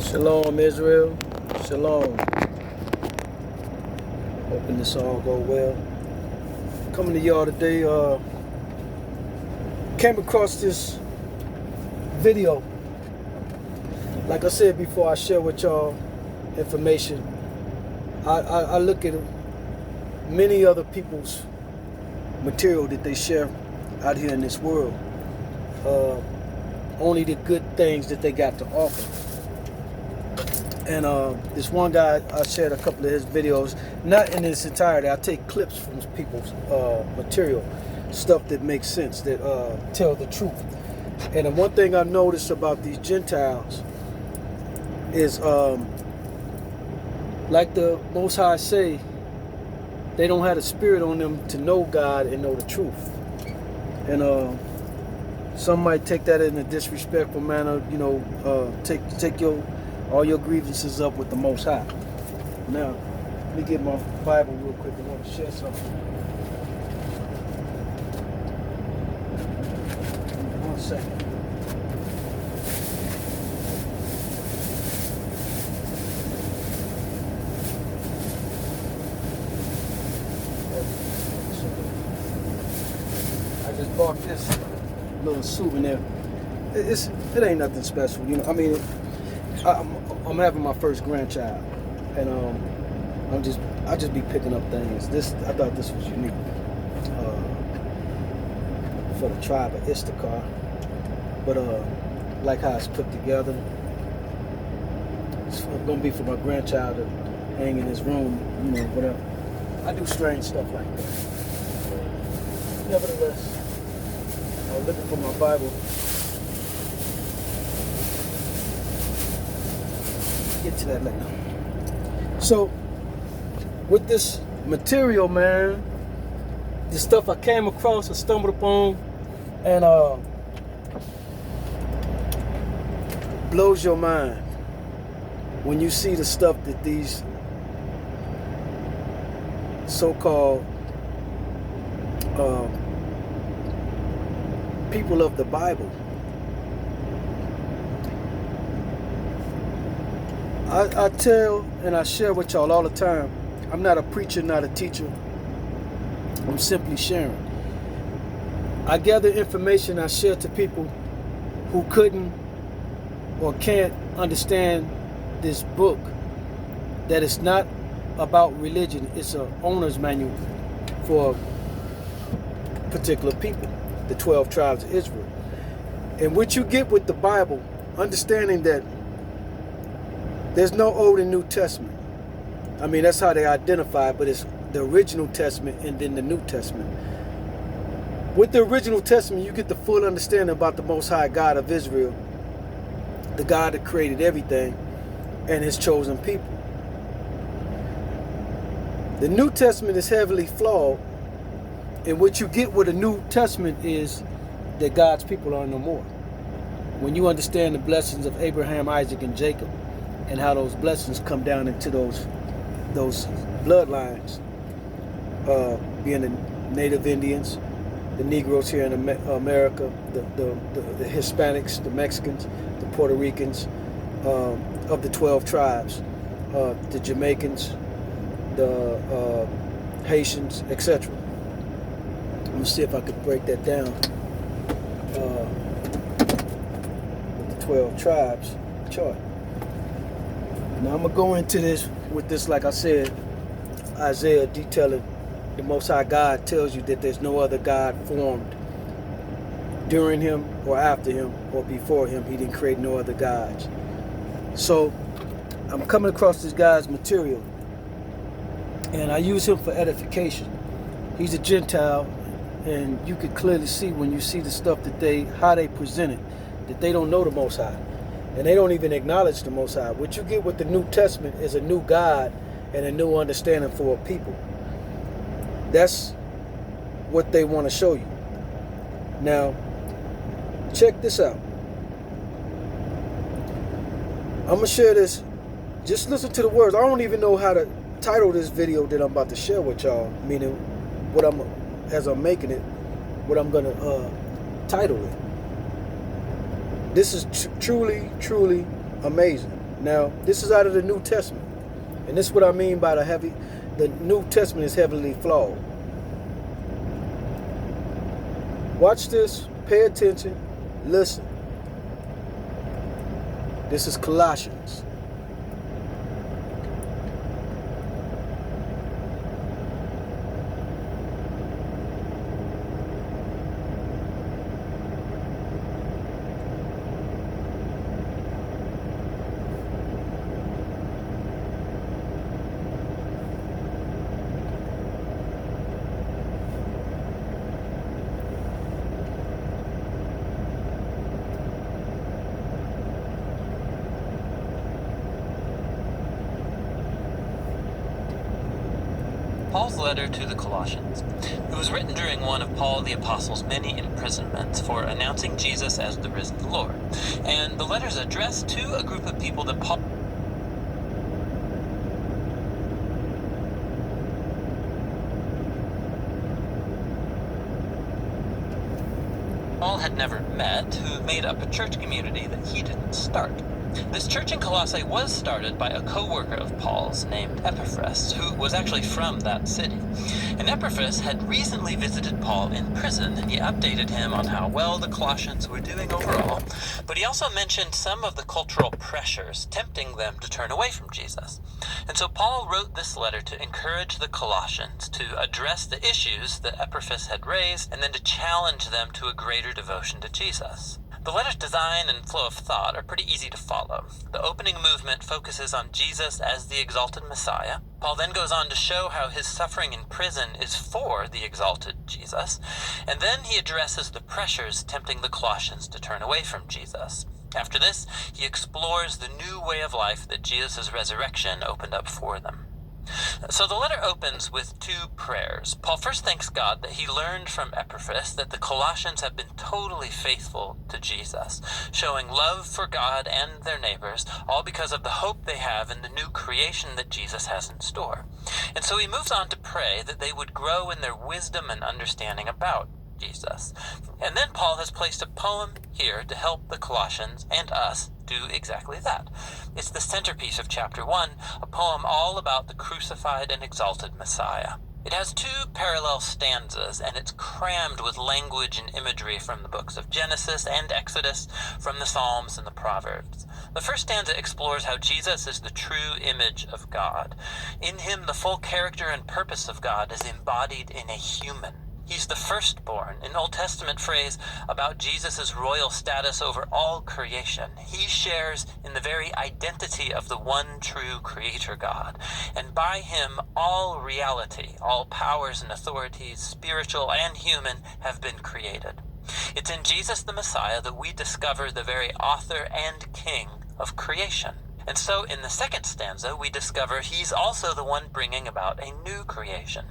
Shalom, Israel. Shalom. Hoping this all go well. Coming to y'all today, came across this video. Like I said before, I share with y'all information. I look at many other people's material that they share out here in this world. Only the good things that they got to offer. And this one guy, I shared a couple of his videos, not in its entirety. I take clips from people's material, stuff that makes sense, that tell the truth. And the one thing I've noticed about these Gentiles is, like the Most High say, they don't have the spirit on them to know God and know the truth. And some might take that in a disrespectful manner, you know, take all your grievances up with the Most High. Now, let me get my Bible real quick. I want to share something. 1 second. I just bought this little souvenir. It ain't nothing special, you know. I mean, I'm having my first grandchild, and I just be picking up things. I thought this was unique for the tribe of Issachar, but like how it's put together. It's gonna be for my grandchild to hang in his room, you know, whatever. I do strange stuff like that. Nevertheless, I was looking for my Bible. Get to that later. So, with this material, man, the stuff I came across, I stumbled upon, and blows your mind when you see the stuff that these so-called people of the Bible. I tell and I share with y'all all the time, I'm not a preacher, not a teacher. I'm simply sharing. I gather information I share to people who couldn't or can't understand this book, that it's not about religion, it's an owner's manual for particular people, the 12 tribes of Israel. And what you get with the Bible, understanding that there's no Old and New Testament. I mean, that's how they identify, but it's the original Testament and then the New Testament. With the original Testament, you get the full understanding about the Most High God of Israel, the God that created everything, and his chosen people. The New Testament is heavily flawed, and what you get with the New Testament is that God's people are no more. When you understand the blessings of Abraham, Isaac, and Jacob, and how those blessings come down into those bloodlines, being the native Indians, the Negroes here in America, the Hispanics, the Mexicans, the Puerto Ricans, of the 12 tribes, the Jamaicans, the Haitians, etc. I'm gonna see if I could break that down with the 12 tribes chart. Now I'm going to go into this with this, like I said, Isaiah detailing the Most High God tells you that there's no other God formed during him or after him or before him. He didn't create no other gods. So I'm coming across this guy's material, and I use him for edification. He's a Gentile, and you can clearly see when you see the stuff that how they present it, that they don't know the Most High. And they don't even acknowledge the Most High. What you get with the New Testament is a new God and a new understanding for a people. That's what they want to show you. Now, check this out. I'm going to share this. Just listen to the words. I don't even know how to title this video that I'm about to share with y'all. Meaning, as I'm making it, what I'm going to title it. This is truly, truly amazing. Now, this is out of the New Testament. And this is what I mean by the New Testament is heavily flawed. Watch this, pay attention, listen. This is Colossians. Paul's letter to the Colossians. It was written during one of Paul the Apostle's many imprisonments for announcing Jesus as the risen Lord. And the letter is addressed to a group of people that Paul had never met, who made up a church community that he didn't start. This church in Colossae was started by a co-worker of Paul's named Epaphras, who was actually from that city. And Epaphras had recently visited Paul in prison, and he updated him on how well the Colossians were doing overall, but he also mentioned some of the cultural pressures tempting them to turn away from Jesus. And so Paul wrote this letter to encourage the Colossians to address the issues that Epaphras had raised, and then to challenge them to a greater devotion to Jesus. The letter's design and flow of thought are pretty easy to follow. The opening movement focuses on Jesus as the exalted Messiah. Paul then goes on to show how his suffering in prison is for the exalted Jesus, and then he addresses the pressures tempting the Colossians to turn away from Jesus. After this, he explores the new way of life that Jesus' resurrection opened up for them. So the letter opens with two prayers. Paul first thanks God that he learned from Epaphras that the Colossians have been totally faithful to Jesus, showing love for God and their neighbors, all because of the hope they have in the new creation that Jesus has in store. And so he moves on to pray that they would grow in their wisdom and understanding about Jesus. And then Paul has placed a poem here to help the Colossians and us do exactly that. It's the centerpiece of chapter 1, a poem all about the crucified and exalted Messiah. It has two parallel stanzas, and it's crammed with language and imagery from the books of Genesis and Exodus, from the Psalms and the Proverbs. The first stanza explores how Jesus is the true image of God. In him, the full character and purpose of God is embodied in a human. He's the firstborn, an Old Testament phrase about Jesus' royal status over all creation. He shares in the very identity of the one true Creator God. And by him, all reality, all powers and authorities, spiritual and human, have been created. It's in Jesus the Messiah that we discover the very author and king of creation. And so in the second stanza, we discover he's also the one bringing about a new creation.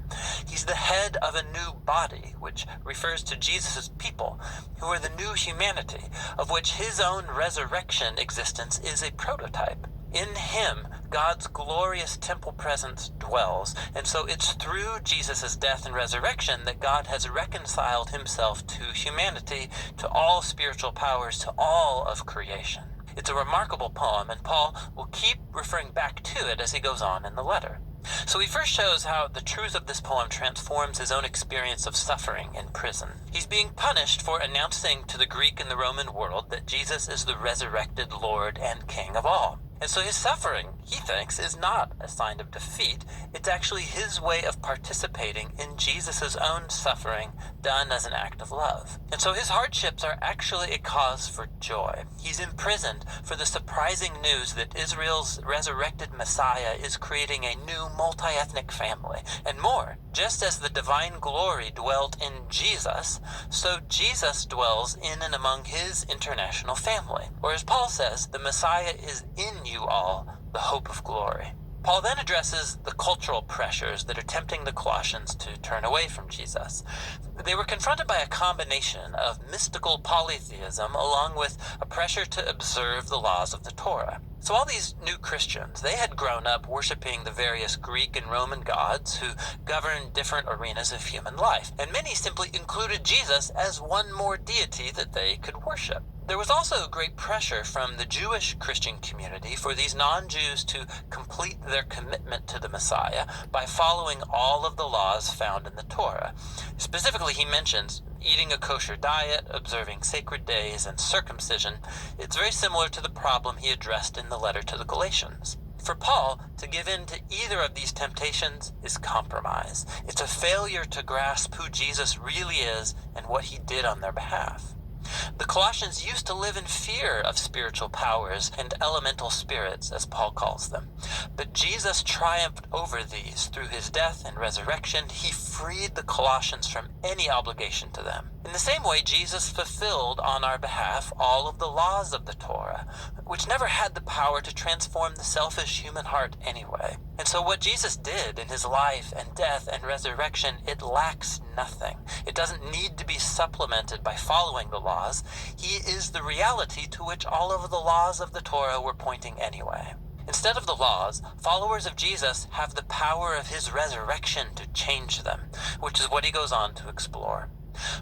He's the head of a new body, which refers to Jesus' people, who are the new humanity, of which his own resurrection existence is a prototype. In him, God's glorious temple presence dwells, and so it's through Jesus' death and resurrection that God has reconciled himself to humanity, to all spiritual powers, to all of creation. It's a remarkable poem, and Paul will keep referring back to it as he goes on in the letter. So he first shows how the truth of this poem transforms his own experience of suffering in prison. He's being punished for announcing to the Greek and the Roman world that Jesus is the resurrected Lord and King of all. And so his suffering, he thinks, is not a sign of defeat. It's actually his way of participating in Jesus' own suffering done as an act of love. And so his hardships are actually a cause for joy. He's imprisoned for the surprising news that Israel's resurrected Messiah is creating a new multi-ethnic family. And more, just as the divine glory dwelt in Jesus, so Jesus dwells in and among his international family. Or as Paul says, the Messiah is in you all, the hope of glory. Paul then addresses the cultural pressures that are tempting the Colossians to turn away from Jesus. They were confronted by a combination of mystical polytheism along with a pressure to observe the laws of the Torah. So all these new Christians, they had grown up worshiping the various Greek and Roman gods who governed different arenas of human life, and many simply included Jesus as one more deity that they could worship. There was also great pressure from the Jewish Christian community for these non-Jews to complete their commitment to the Messiah by following all of the laws found in the Torah. Specifically, he mentions eating a kosher diet, observing sacred days, and circumcision. It's very similar to the problem he addressed in the letter to the Galatians. For Paul, to give in to either of these temptations is compromise. It's a failure to grasp who Jesus really is and what he did on their behalf. The Colossians used to live in fear of spiritual powers and elemental spirits, as Paul calls them. But Jesus triumphed over these through his death and resurrection. He freed the Colossians from any obligation to them. In the same way, Jesus fulfilled on our behalf all of the laws of the Torah, which never had the power to transform the selfish human heart anyway. And so what Jesus did in his life and death and resurrection, it lacks nothing. It doesn't need to be supplemented by following the laws. He is the reality to which all of the laws of the Torah were pointing anyway. Instead of the laws, followers of Jesus have the power of his resurrection to change them, which is what he goes on to explore.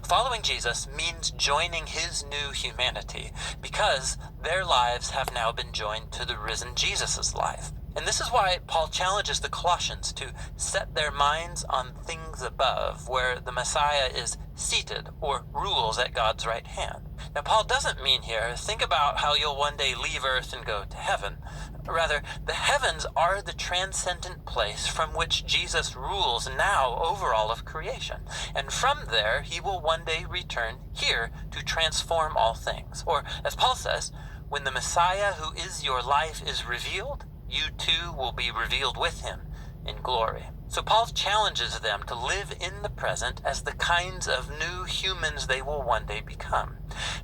Following Jesus means joining his new humanity, because their lives have now been joined to the risen Jesus' life. And this is why Paul challenges the Colossians to set their minds on things above, where the Messiah is seated or rules at God's right hand. Now, Paul doesn't mean here, think about how you'll one day leave earth and go to heaven. Rather, the heavens are the transcendent place from which Jesus rules now over all of creation. And from there, he will one day return here to transform all things. Or, as Paul says, when the Messiah who is your life is revealed, you too will be revealed with him in glory. So Paul challenges them to live in the present as the kinds of new humans they will one day become.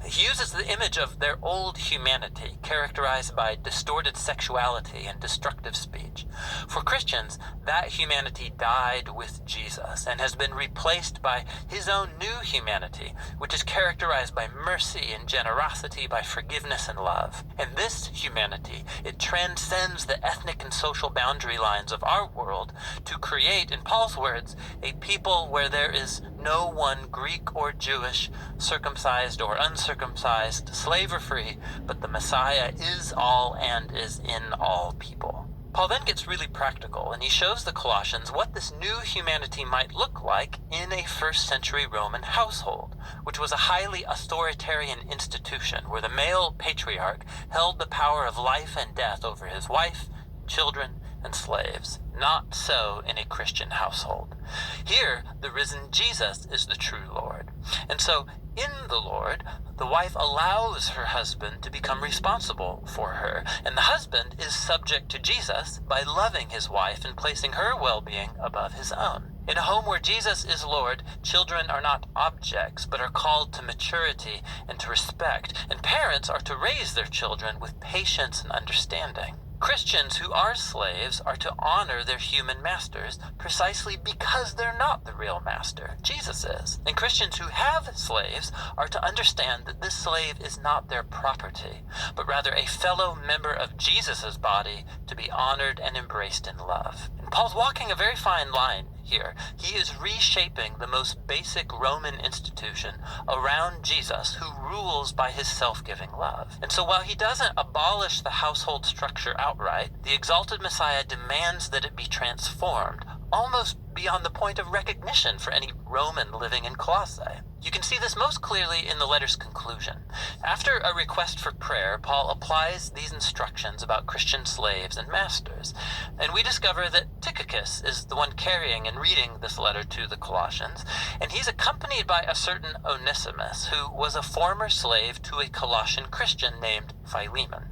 He uses the image of their old humanity, characterized by distorted sexuality and destructive speech. For Christians, that humanity died with Jesus and has been replaced by his own new humanity, which is characterized by mercy and generosity, by forgiveness and love. And this humanity, it transcends the ethnic and social boundary lines of our world to create, in Paul's words, a people where there is no one Greek or Jewish, circumcised or uncircumcised, slave or free, but the Messiah is all and is in all people. Paul then gets really practical, and he shows the Colossians what this new humanity might look like in a first century Roman household, which was a highly authoritarian institution where the male patriarch held the power of life and death over his wife, children, and slaves. Not so in a Christian household. Here, the risen Jesus is the true Lord. And so, in the Lord, the wife allows her husband to become responsible for her, and the husband is subject to Jesus by loving his wife and placing her well-being above his own. In a home where Jesus is Lord, children are not objects, but are called to maturity and to respect, and parents are to raise their children with patience and understanding. Christians who are slaves are to honor their human masters precisely because they're not the real master. Jesus is. And Christians who have slaves are to understand that this slave is not their property, but rather a fellow member of Jesus' body to be honored and embraced in love. And Paul's walking a very fine line here. He is reshaping the most basic Roman institution around Jesus, who rules by his self-giving love. And so while he doesn't abolish the household structure outright, the exalted Messiah demands that it be transformed, almost beyond the point of recognition for any Roman living in Colossae. You can see this most clearly in the letter's conclusion. After a request for prayer, Paul applies these instructions about Christian slaves and masters. And we discover that Tychicus is the one carrying and reading this letter to the Colossians, and he's accompanied by a certain Onesimus, who was a former slave to a Colossian Christian named Philemon.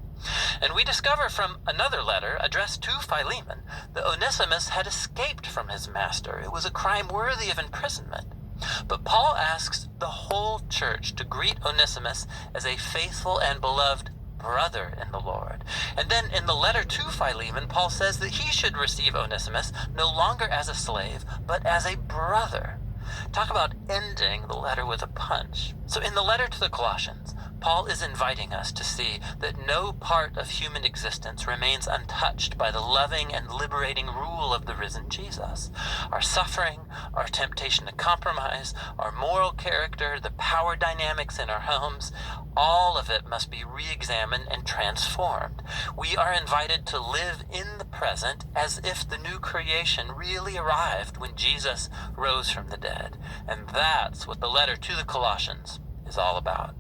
And we discover from another letter addressed to Philemon that Onesimus had escaped from his master. It was a crime worthy of imprisonment. But Paul asks the whole church to greet Onesimus as a faithful and beloved brother in the Lord. And then in the letter to Philemon, Paul says that he should receive Onesimus no longer as a slave, but as a brother. Talk about ending the letter with a punch. So in the letter to the Colossians, Paul is inviting us to see that no part of human existence remains untouched by the loving and liberating rule of the risen Jesus. Our suffering, our temptation to compromise, our moral character, the power dynamics in our homes, all of it must be re-examined and transformed. We are invited to live in the present as if the new creation really arrived when Jesus rose from the dead. And that's what the letter to the Colossians is all about.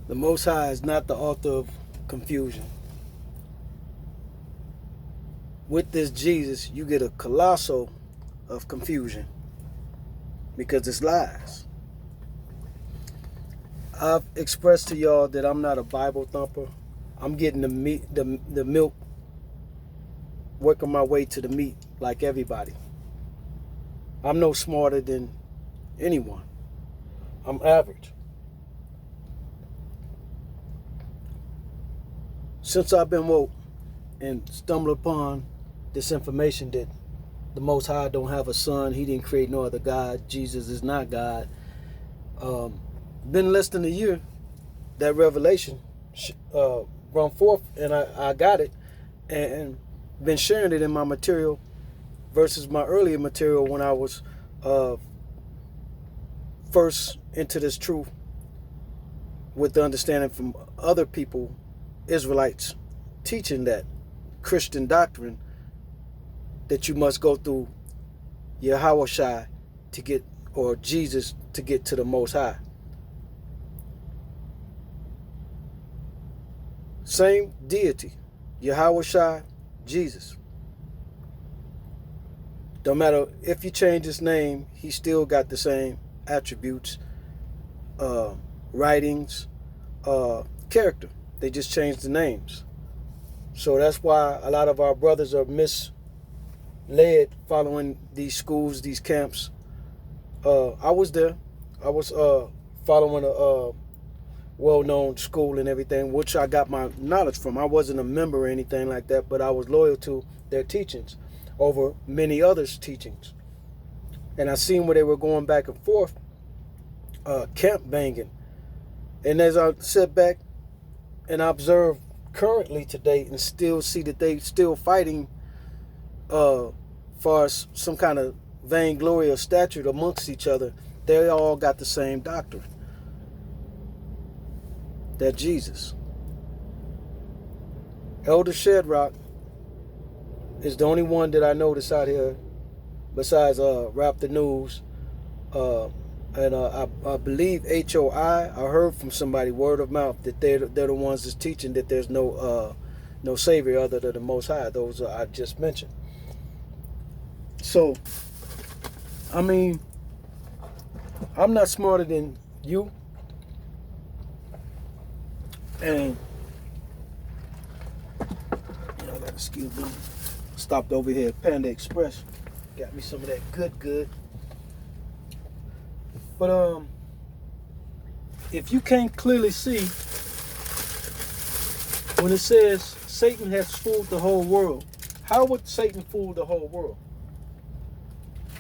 The Most High is not the author of confusion. With this Jesus, you get a colossal of confusion because it's lies. I've expressed to y'all that I'm not a Bible thumper. I'm getting the meat, the milk, working my way to the meat like everybody. I'm no smarter than anyone. I'm average. Since I've been woke and stumbled upon this information that the Most High don't have a son, he didn't create no other God, Jesus is not God, been less than a year, that revelation run forth, and I got it, and been sharing it in my material versus my earlier material when I was first into this truth with the understanding from other people, Israelites, teaching that Christian doctrine that you must go through Yahweh to get, or Jesus to get to the Most High. Same deity, Yahweh, Jesus. Don't matter if you change his name, he still got the same attributes, writings, character. They just changed the names. So that's why a lot of our brothers are misled following these schools, these camps. I was there. I was following a well-known school and everything, which I got my knowledge from. I wasn't a member or anything like that, but I was loyal to their teachings over many others' teachings. And I seen where they were going back and forth, camp banging. And as I sit back and observe currently today and still see that they still fighting for some kind of vainglory or statute amongst each other, they all got the same doctrine. That Jesus. Elder Shadrach is the only one that I notice out here besides Rap the News. And I believe HOI, I heard from somebody, word of mouth, that they're the ones that's teaching that there's no Savior other than the Most High. Those I just mentioned. So, I mean, I'm not smarter than you. And, I got excuse me. Stopped over here at Panda Express. Got me some of that good. But if you can't clearly see when it says Satan has fooled the whole world, how would Satan fool the whole world?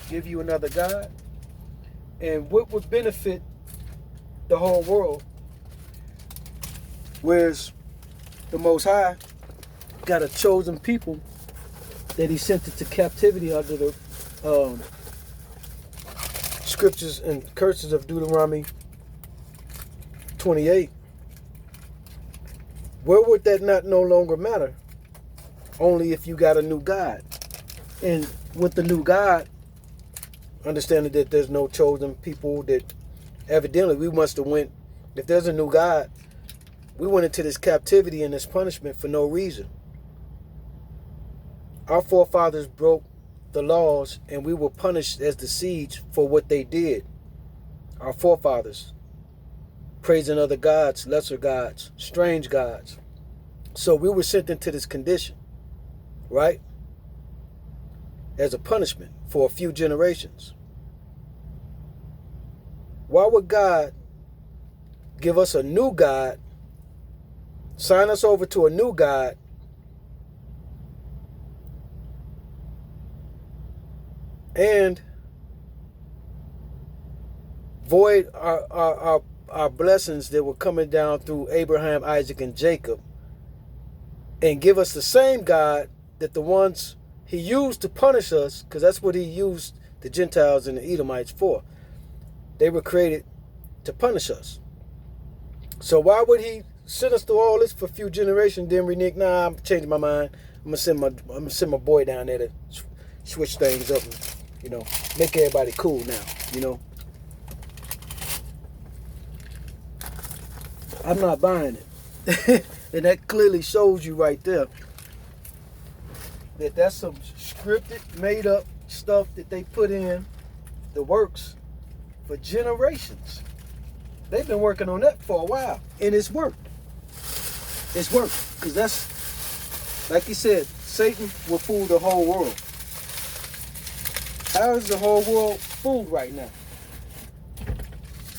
Give you another God? And what would benefit the whole world? Whereas the Most High got a chosen people that he sent into captivity under the scriptures and curses of Deuteronomy 28. Where would that not no longer matter? Only if you got a new God. And with the new God, understanding that there's no chosen people, that evidently we must have went, if there's a new God, we went into this captivity and this punishment for no reason. Our forefathers broke the laws and we were punished as the seeds for what they did. Our forefathers, praising other gods, lesser gods, strange gods. So we were sent into this condition, right? As a punishment for a few generations. Why would God give us a new God sign us over to a new God, and void our blessings that were coming down through Abraham, Isaac, and Jacob, and give us the same God that the ones he used to punish us, because that's what he used the Gentiles and the Edomites for. They were created to punish us. So why would he send us through all this for a few generations, then renege? Nah, I'm changing my mind. I'm gonna send my boy down there to switch things up and, make everybody cool now, I'm not buying it. And that clearly shows you right there that that's some scripted, made up stuff that they put in the works for generations. They've been working on that for a while, and it's worked. It's worked, because that's, like he said, Satan will fool the whole world. How is the whole world fooled right now?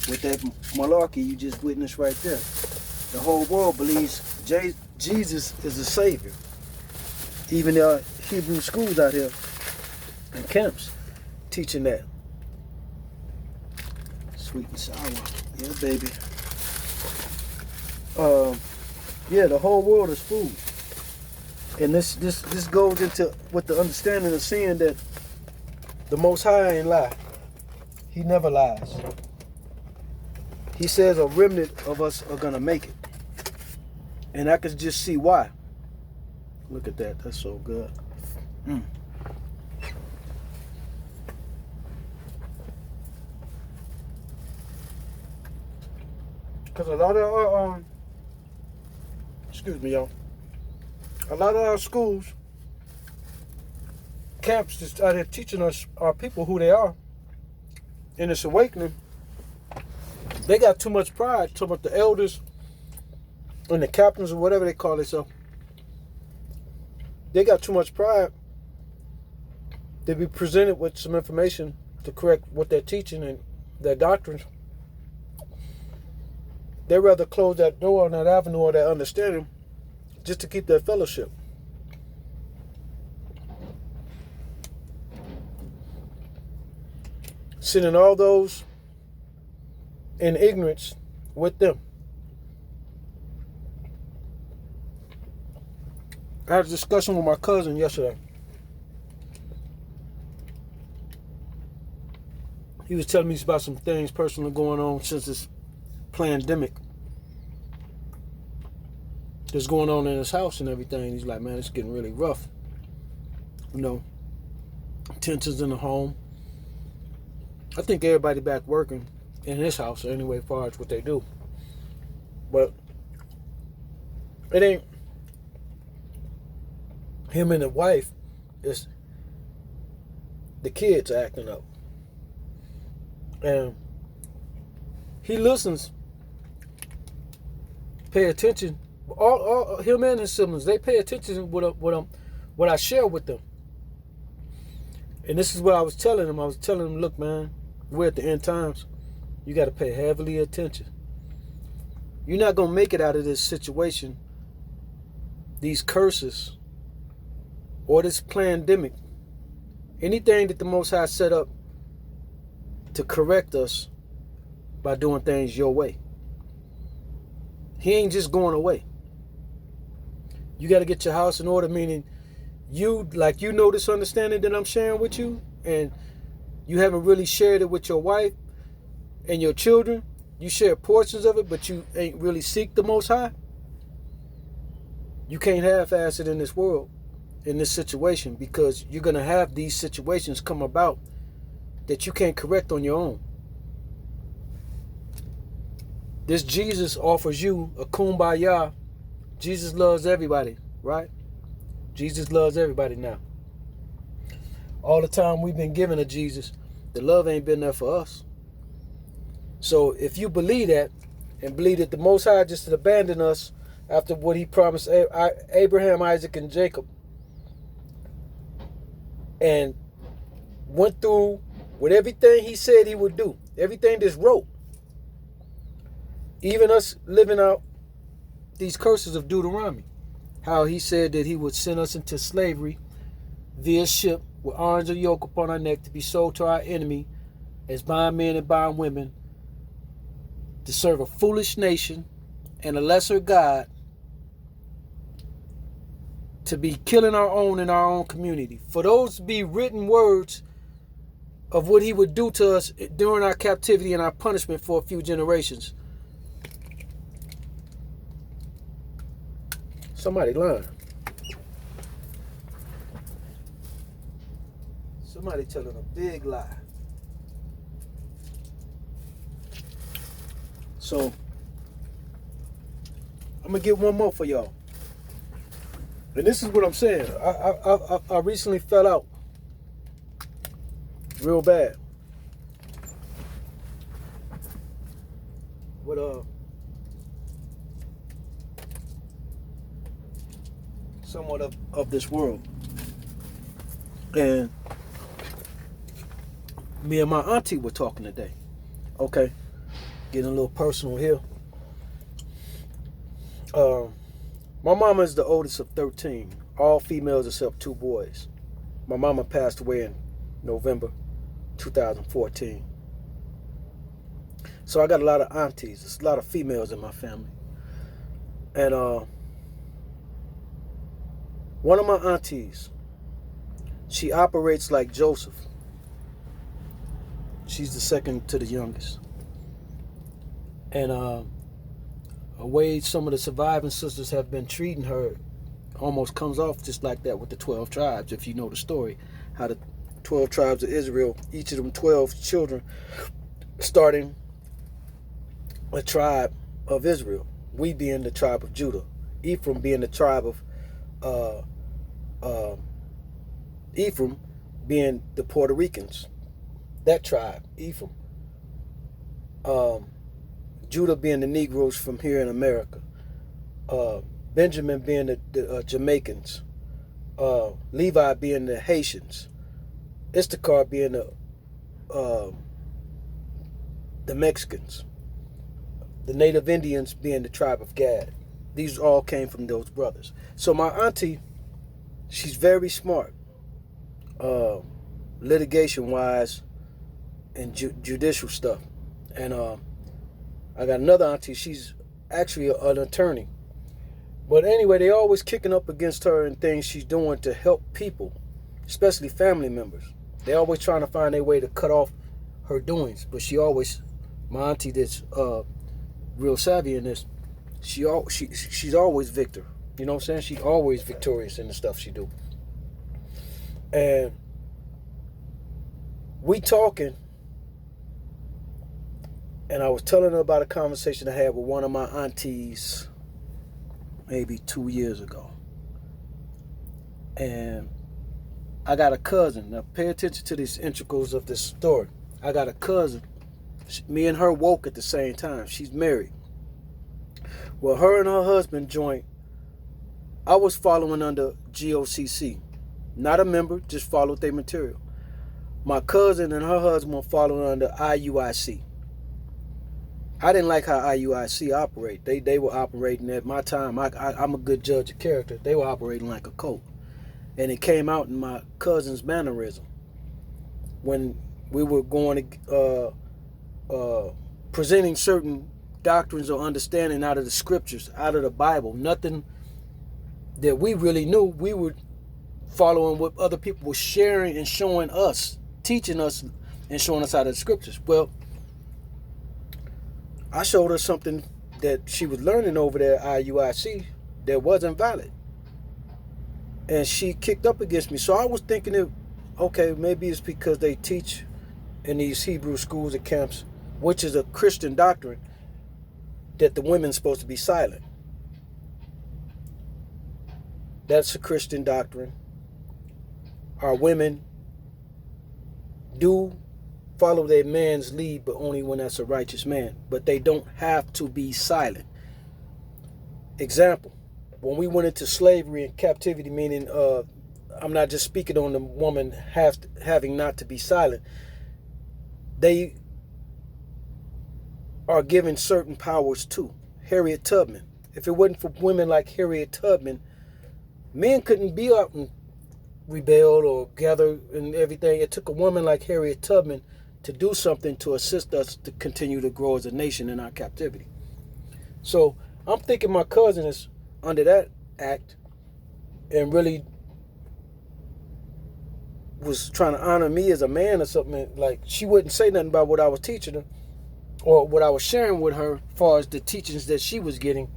With that malarkey you just witnessed right there. The whole world believes Jesus is the Savior. Even there are Hebrew schools out here and camps teaching that. Sweet and sour. Yeah, baby. Yeah, the whole world is fooled. And this goes into with the understanding of seeing that the Most High ain't lie. He never lies. He says a remnant of us are going to make it. And I could just see why. Look at that. That's so good. Because a lot of our, excuse me, y'all. A lot of our schools, camps just out here teaching us, our people, who they are. In this awakening, they got too much pride, talking about the elders and the captains or whatever they call themselves. They got too much pride to be presented with some information to correct what they're teaching and their doctrines. They'd rather close that door on that avenue or that understanding just to keep their fellowship. Sending all those in ignorance with them. I had a discussion with my cousin yesterday. He was telling me about some things personally going on since this pandemic that's going on in his house and everything. He's like, man, it's getting really rough. Tensions in the home. I think everybody back working in his house anyway, as far as what they do. But it ain't him and the wife, it's the kids acting up. And he listens, pay attention. All him and his siblings, they pay attention to what I share with them. And this is what I was telling him. I was telling him, look, man, we're at the end times. You got to pay heavily attention. You're not going to make it out of this situation, these curses, or this pandemic. Anything that the Most High set up to correct us by doing things your way. He ain't just going away. You got to get your house in order, meaning you know this understanding that I'm sharing with you, and you haven't really shared it with your wife and your children. You share portions of it, but you ain't really seek the Most High. You can't half-ass it in this world, in this situation, because you're going to have these situations come about that you can't correct on your own. This Jesus offers you a kumbaya. Jesus loves everybody, right? Jesus loves everybody now. All the time we've been given to Jesus, the love ain't been there for us. So if you believe that, and believe that the Most High just abandoned us after what he promised Abraham, Isaac, and Jacob, and went through with everything he said he would do, everything that's wrote, even us living out these curses of Deuteronomy. How he said that he would send us into slavery via ship with irons and yoke upon our neck to be sold to our enemy as bondmen and bondwomen, to serve a foolish nation and a lesser God, to be killing our own in our own community. For those to be written words of what he would do to us during our captivity and our punishment for a few generations. Somebody lying. Somebody telling a big lie. So, I'm going to get one more for y'all. And this is what I'm saying. I recently fell out real bad with somewhat of this world. And me and my auntie were talking today. Okay. Getting a little personal here. My mama is the oldest of 13. All females except 2 boys. My mama passed away in November 2014. So I got a lot of aunties. There's a lot of females in my family. And one of my aunties, she operates like Joseph. She's the second to the youngest. And the way some of the surviving sisters have been treating her almost comes off just like that with the 12 tribes, if you know the story. How the 12 tribes of Israel, each of them 12 children, starting a tribe of Israel. We being the tribe of Judah. Ephraim being the tribe of Ephraim being the Puerto Ricans. That tribe, Ephraim. Judah being the Negroes from here in America. Benjamin being the Jamaicans. Levi being the Haitians. Issachar being the Mexicans. The Native Indians being the tribe of Gad. These all came from those brothers. So my auntie, she's very smart, litigation-wise and judicial stuff. And I got another auntie, she's actually an attorney. But anyway, they always kicking up against her and things she's doing to help people, especially family members. They always trying to find a way to cut off her doings. But she always, my auntie that's real savvy in this, she's always victor. You know what I'm saying? She's always victorious in the stuff she do. And we talking, and I was telling her about a conversation I had with one of my aunties maybe 2 years ago. And I got a cousin. Now pay attention to these integrals of this story. I got a cousin. Me and her woke at the same time. She's married. Well, her and her husband joined. I was following under GOCC. Not a member, just followed their material. My cousin and her husband were following under IUIC. I didn't like how IUIC operate. They were operating at my time. I'm a good judge of character. They were operating like a cult. And it came out in my cousin's mannerism. When we were going to presenting certain doctrines or understanding out of the scriptures, out of the Bible, nothing that we really knew. We were following what other people were sharing and showing us, teaching us and showing us out of the scriptures. Well, I showed her something that she was learning over there at IUIC that wasn't valid. And she kicked up against me. So I was thinking that, okay, maybe it's because they teach in these Hebrew schools and camps, which is a Christian doctrine, that the women's supposed to be silent. That's a Christian doctrine. Our women do follow their man's lead, but only when that's a righteous man. But they don't have to be silent. Example, when we went into slavery and captivity, meaning I'm not just speaking on the woman having not to be silent. They are given certain powers too. Harriet Tubman, If it wasn't for women like Harriet Tubman, men couldn't be out and rebel or gather and everything. It took a woman like Harriet Tubman to do something to assist us to continue to grow as a nation in our captivity. So I'm thinking my cousin is under that act and really was trying to honor me as a man or something. Like, she wouldn't say nothing about what I was teaching her or what I was sharing with her as far as the teachings that she was getting.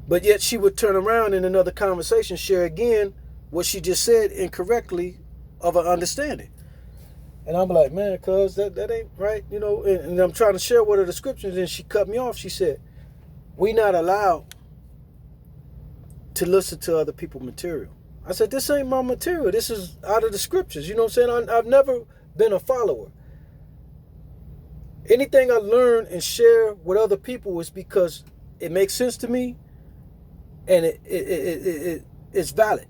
But yet she would turn around in another conversation, share again what she just said incorrectly of her understanding. And I'm like, man, cuz that ain't right, you know. And I'm trying to share with her the scriptures, and she cut me off. She said, we not allowed to listen to other people's material. I said, this ain't my material. This is out of the scriptures. You know what I'm saying? I've never been a follower. Anything I learn and share with other people is because it makes sense to me and it's valid.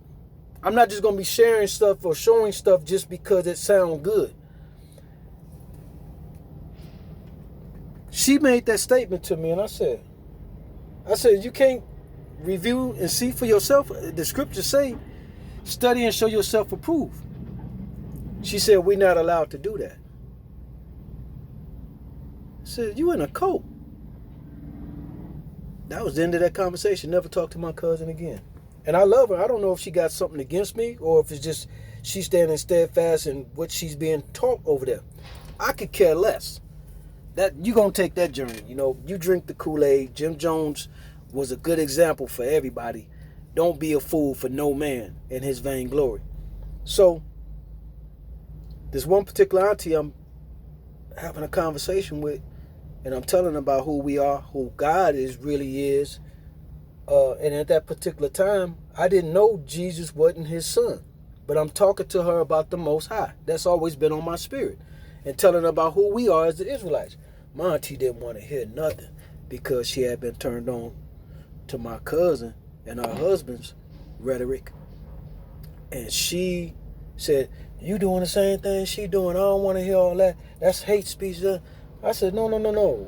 I'm not just going to be sharing stuff or showing stuff just because it sounds good. She made that statement to me, and I said, you can't review and see for yourself. The scriptures say, study and show yourself approved. She said, we're not allowed to do that. I said, you in a cult. That was the end of that conversation. Never talked to my cousin again. And I love her. I don't know if she got something against me or if it's just she's standing steadfast in what she's being taught over there. I could care less. That you gonna take that journey. You know, you drink the Kool-Aid. Jim Jones was a good example for everybody. Don't be a fool for no man in his vainglory. So, this one particular auntie I'm having a conversation with, and I'm telling her about who we are, who God really is. And at that particular time, I didn't know Jesus wasn't his son. But I'm talking to her about the Most High. That's always been on my spirit. And telling her about who we are as the Israelites. My auntie didn't want to hear nothing because she had been turned on to my cousin and her husband's rhetoric. And she said, you doing the same thing she doing. I don't want to hear all that. That's hate speech. I said, no.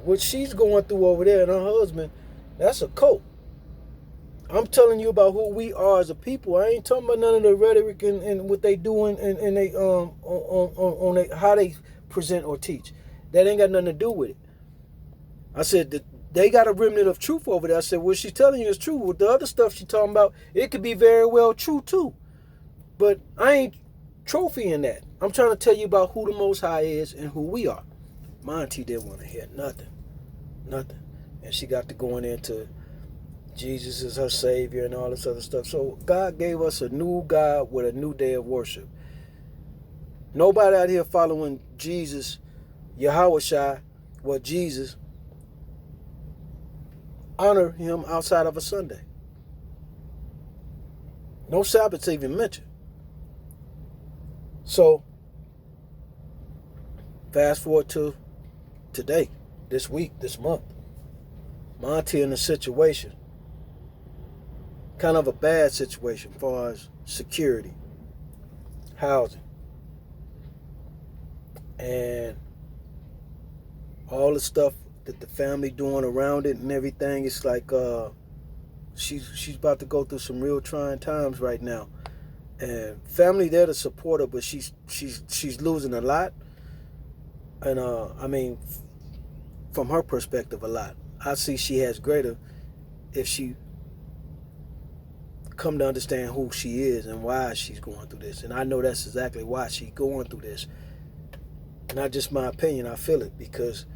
What she's going through over there and her husband, that's a cult. I'm telling you about who we are as a people. I ain't talking about none of the rhetoric and what they doing and they on how they present or teach. That ain't got nothing to do with it. I said that they got a remnant of truth over there. I said, what she's telling you is true. With the other stuff she's talking about, it could be very well true too. But I ain't trophying that. I'm trying to tell you about who the Most High is and who we are. My auntie didn't want to hear nothing. And she got to going into Jesus is her Savior and all this other stuff. So God gave us a new God with a new day of worship. Nobody out here following Jesus, Yahushua, or Jesus, honor him outside of a Sunday. No Sabbaths even mentioned. So, fast forward to today, this week, this month. My auntie in a situation, kind of a bad situation as far as security, housing, and all the stuff that the family doing around it and everything. It's like she's about to go through some real trying times right now. And family there to support her, but she's losing a lot. And I mean, from her perspective, a lot. I see she has greater if she come to understand who she is and why she's going through this. And I know that's exactly why she's going through this. Not just my opinion, I feel it, because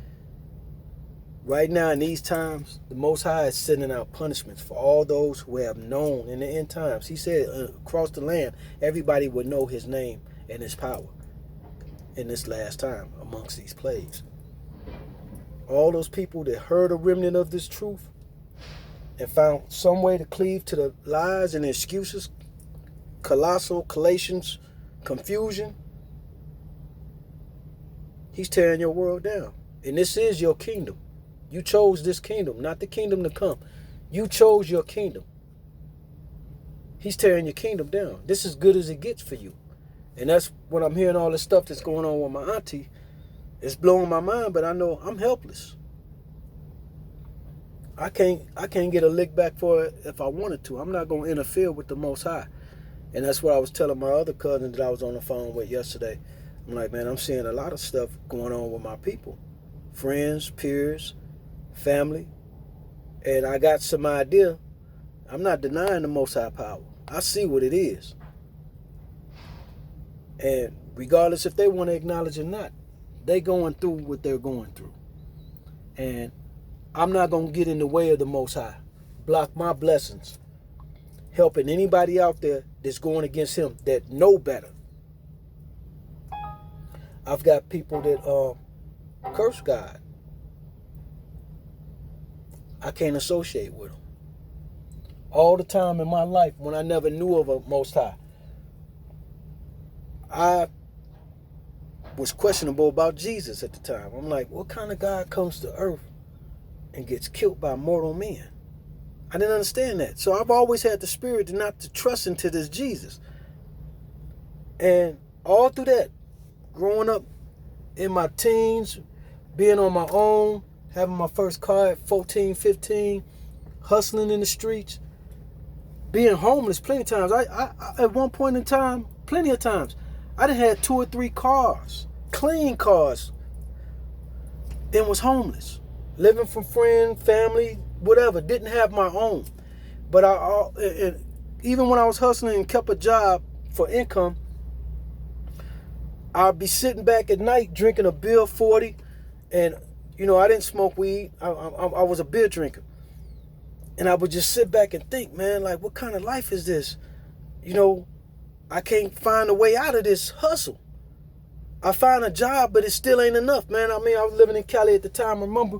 right now in these times, the Most High is sending out punishments for all those who have known in the end times. He said across the land, everybody would know his name and his power in this last time amongst these plagues. All those people that heard a remnant of this truth and found some way to cleave to the lies and excuses, colossal collations, confusion, he's tearing your world down. And this is your kingdom. You chose this kingdom, not the kingdom to come. You chose your kingdom. He's tearing your kingdom down. This is good as it gets for you. And that's when I'm hearing all this stuff that's going on with my auntie. It's blowing my mind, but I know I'm helpless. I can't get a lick back for it if I wanted to. I'm not gonna interfere with the Most High. And that's what I was telling my other cousin that I was on the phone with yesterday. I'm like, man, I'm seeing a lot of stuff going on with my people. Friends, peers, family. And I got some idea. I'm not denying the Most High power. I see what it is. And regardless if they want to acknowledge it or not, they going through what they're going through. And I'm not going to get in the way of the Most High. Block my blessings. Helping anybody out there that's going against him that know better. I've got people that curse God. I can't associate with them. All the time in my life when I never knew of a Most High, I was questionable about Jesus at the time. I'm like, what kind of God comes to earth and gets killed by mortal men? I didn't understand that. So I've always had the spirit to not to trust into this Jesus. And all through that, growing up in my teens, being on my own, having my first car at 14, 15, hustling in the streets, being homeless plenty of times. I at one point in time, plenty of times, I done had 2 or 3 cars, clean cars, and was homeless. Living from friend, family, whatever. Didn't have my own. But even when I was hustling and kept a job for income, I'd be sitting back at night drinking a Bill 40. And, you know, I didn't smoke weed. I was a beer drinker. And I would just sit back and think, man, like, what kind of life is this? You know, I can't find a way out of this hustle. I find a job, but it still ain't enough, man. I mean, I was living in Cali at the time, remember?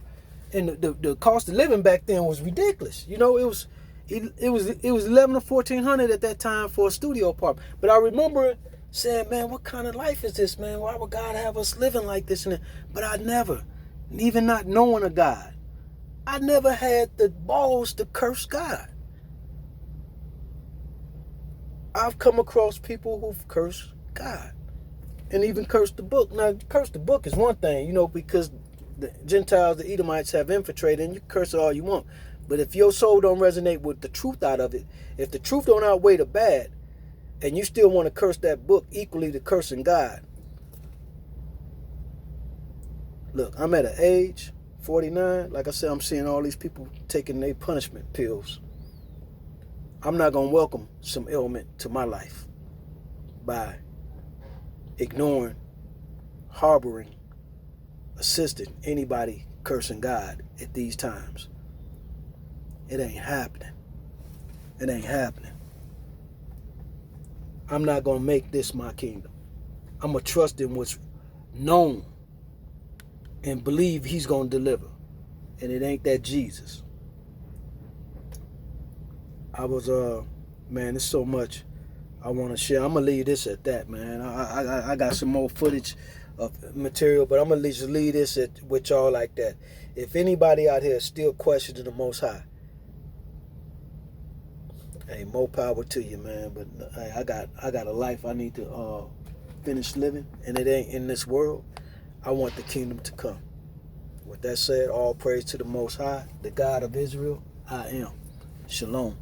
And the cost of living back then was ridiculous. You know, it was $1,100 or $1,400 at that time for a studio apartment. But I remember saying, man, what kind of life is this, man? Why would God have us living like this? But I never, even not knowing a God, I never had the balls to curse God. I've come across people who've cursed God and even cursed the book. Now, curse the book is one thing, you know, because the Gentiles, the Edomites have infiltrated, and you curse it all you want. But if your soul don't resonate with the truth out of it, if the truth don't outweigh the bad, and you still want to curse that book equally to cursing God. Look, I'm at an age, 49. Like I said, I'm seeing all these people taking their punishment pills. I'm not going to welcome some ailment to my life by ignoring, harboring, assisting anybody cursing God at these times. It ain't happening. It ain't happening. I'm not going to make this my kingdom. I'm going to trust in what's known and believe he's going to deliver. And it ain't that Jesus. I was, man, there's so much I want to share. I'm going to leave this at that, man. I got some more footage of material, but I'm going to just leave this with y'all like that. If anybody out here is still questioning the Most High, hey, more power to you, man. But hey, I got a life I need to finish living, and it ain't in this world. I want the kingdom to come. With that said, all praise to the Most High, the God of Israel. I am. Shalom.